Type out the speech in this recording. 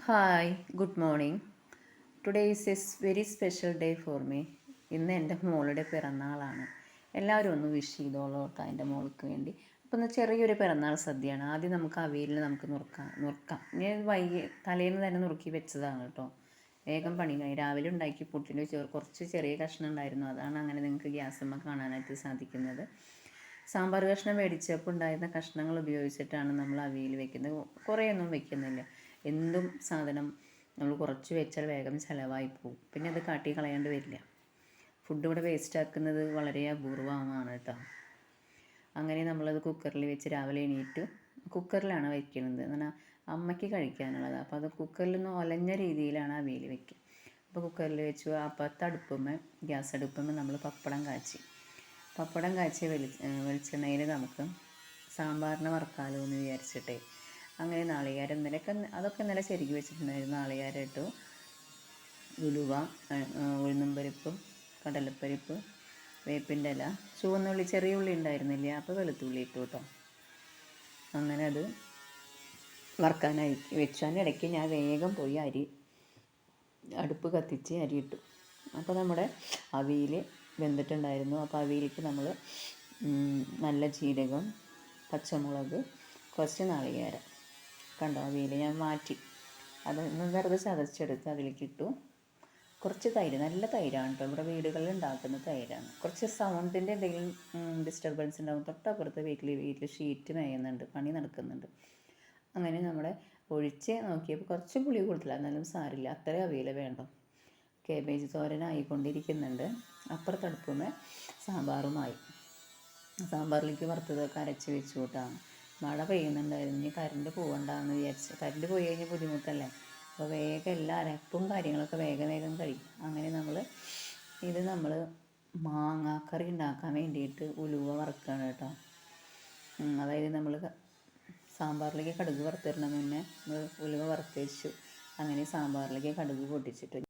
Hi good morning. Today is A very special day for me. ഇന്ന് എൻ്റെ മോളുടെ പിറന്നാളാണ്. എല്ലാവരും ഒന്ന് വിഷ് ചെയ്തോളൂ കേട്ടോ എൻ്റെ മോൾക്ക് വേണ്ടി. അപ്പോൾ ഒന്ന് ചെറിയൊരു പിറന്നാൾ സദ്യയാണ്. ആദ്യം നമുക്ക് അവിയലിൽ നമുക്ക് നുറുക്കാം. ഞാൻ തലേന്ന് തന്നെ നുറുക്കി വെച്ചതാണ് കേട്ടോ. വേഗം പണി കഴിഞ്ഞ് രാവിലെ ഉണ്ടാക്കി പുട്ടിന് കുറച്ച് ചെറിയ കഷ്ണം ഉണ്ടായിരുന്നു. അതാണ് അങ്ങനെ നിങ്ങൾക്ക് ഗ്യാസുമ്മ കാണാനായിട്ട് സാധിക്കുന്നത്. സാമ്പാർ കഷ്ണം മേടിച്ചപ്പോൾ ഉണ്ടായിരുന്ന കഷ്ണങ്ങൾ ഉപയോഗിച്ചിട്ടാണ് നമ്മൾ അവിയൽ വെക്കുന്നത്. കുറേയൊന്നും വെക്കുന്നില്ല. എന്തും സാധനം നമ്മൾ കുറച്ച് വെച്ചാൽ വേഗം ചിലവായി പോകും. പിന്നെ അത് കാട്ടി കളയാണ്ട് വരില്ല. ഫുഡ് ഇവിടെ വേസ്റ്റ് ആക്കുന്നത് വളരെ അപൂർവമാണ് കേട്ടോ. അങ്ങനെ നമ്മളത് കുക്കറിൽ വെച്ച് രാവിലെ എണീറ്റ് കുക്കറിലാണ് വയ്ക്കുന്നത്. എന്നാൽ അമ്മയ്ക്ക് കഴിക്കാനുള്ളത്. അപ്പോൾ അത് കുക്കറിൽ നിന്ന് ഒലഞ്ഞ രീതിയിലാണ് അവിയൽ വയ്ക്കുക. അപ്പോൾ കുക്കറിൽ വെച്ചു. അപ്പോൾ ഗ്യാസ് അടുപ്പുമ്മ നമ്മൾ പപ്പടം കാച്ചി വെളിച്ചെണ്ണയിൽ നമുക്ക് സാമ്പാറിന് വറുക്കാലോ എന്ന് വിചാരിച്ചിട്ടേ അങ്ങനെ നാളികേരം അതൊക്കെ ഇന്നലെ ശരിക്ക് വെച്ചിട്ടുണ്ടായിരുന്നു. നാളികേരം ഇട്ടു, ഉലുവ, ഉഴുന്നും പരിപ്പ്, കടലപ്പരിപ്പ്, വേപ്പിൻ്റെ ഇല, ചുവന്നുള്ളി, ചെറിയ ഉള്ളി ഉണ്ടായിരുന്നില്ല, അപ്പോൾ വെളുത്തുള്ളി ഇട്ടു കേട്ടോ. അങ്ങനെ അത് വറുക്കാനായി വെച്ചാൽ ഇടയ്ക്ക് ഞാൻ വേഗം പോയി അടുപ്പ് കത്തിച്ച് അരി ഇട്ടു. അപ്പോൾ നമ്മുടെ അവിയൽ വെന്തിട്ടുണ്ടായിരുന്നു. അപ്പോൾ അവിയലേക്ക് നമ്മൾ നല്ല ജീരകം, പച്ചമുളക്, കുറച്ച് നാളികേരം കണ്ടോ. അവിയൽ ഞാൻ മാറ്റി അതൊന്ന് വെറുതെ ചതച്ചെടുത്ത് അതിലേക്ക് ഇട്ടു. കുറച്ച് തൈര്, നല്ല തൈരാണ് കേട്ടോ. ഇവിടെ വീടുകളിൽ ഉണ്ടാക്കുന്ന തൈരാണ്. കുറച്ച് സൗണ്ടിൻ്റെ എന്തെങ്കിലും ഡിസ്റ്റർബൻസ് ഉണ്ടാകും. തൊട്ടപ്പുറത്ത് വീട്ടിൽ ഷീറ്റ് മേയുന്നുണ്ട്, പണി നടക്കുന്നുണ്ട്. അങ്ങനെ നമ്മുടെ ഒഴിച്ച് നോക്കിയപ്പോൾ കുറച്ച് പുളി കൊടുത്തില്ല, എന്നാലും സാരില്ല, അത്രയും അവിയൽ വേണ്ട. കേബേജ് തോരനായിക്കൊണ്ടിരിക്കുന്നുണ്ട്. അപ്പുറത്തടുപ്പുമേ സാമ്പാറുമായി. സാമ്പാറിലേക്ക് വറുത്തതൊക്കെ അരച്ച് വെച്ചു കൂട്ടാണ്. മഴ പെയ്യുന്നുണ്ടായിരുന്നു. ഇനി കറണ്ട് പോകണ്ടെന്ന് വിചാരിച്ചു. കറണ്ട് പോയി കഴിഞ്ഞാൽ ബുദ്ധിമുട്ടല്ലേ. അപ്പോൾ വേഗം എല്ലാ അരപ്പും കാര്യങ്ങളൊക്കെ വേഗം കഴിയും. അങ്ങനെ നമ്മൾ മാങ്ങാക്കറി ഉണ്ടാക്കാൻ വേണ്ടിയിട്ട് ഉലുവ വറുക്കുകയാണ് കേട്ടോ. അതായത് നമ്മൾ സാമ്പാറിലേക്ക് കടുക് വറുത്തിടണം. മുന്നേ ഉലുവ വറുത്ത് വെച്ചു. അങ്ങനെ സാമ്പാറിലേക്ക് കടുക് പൊട്ടിച്ചിട്ട്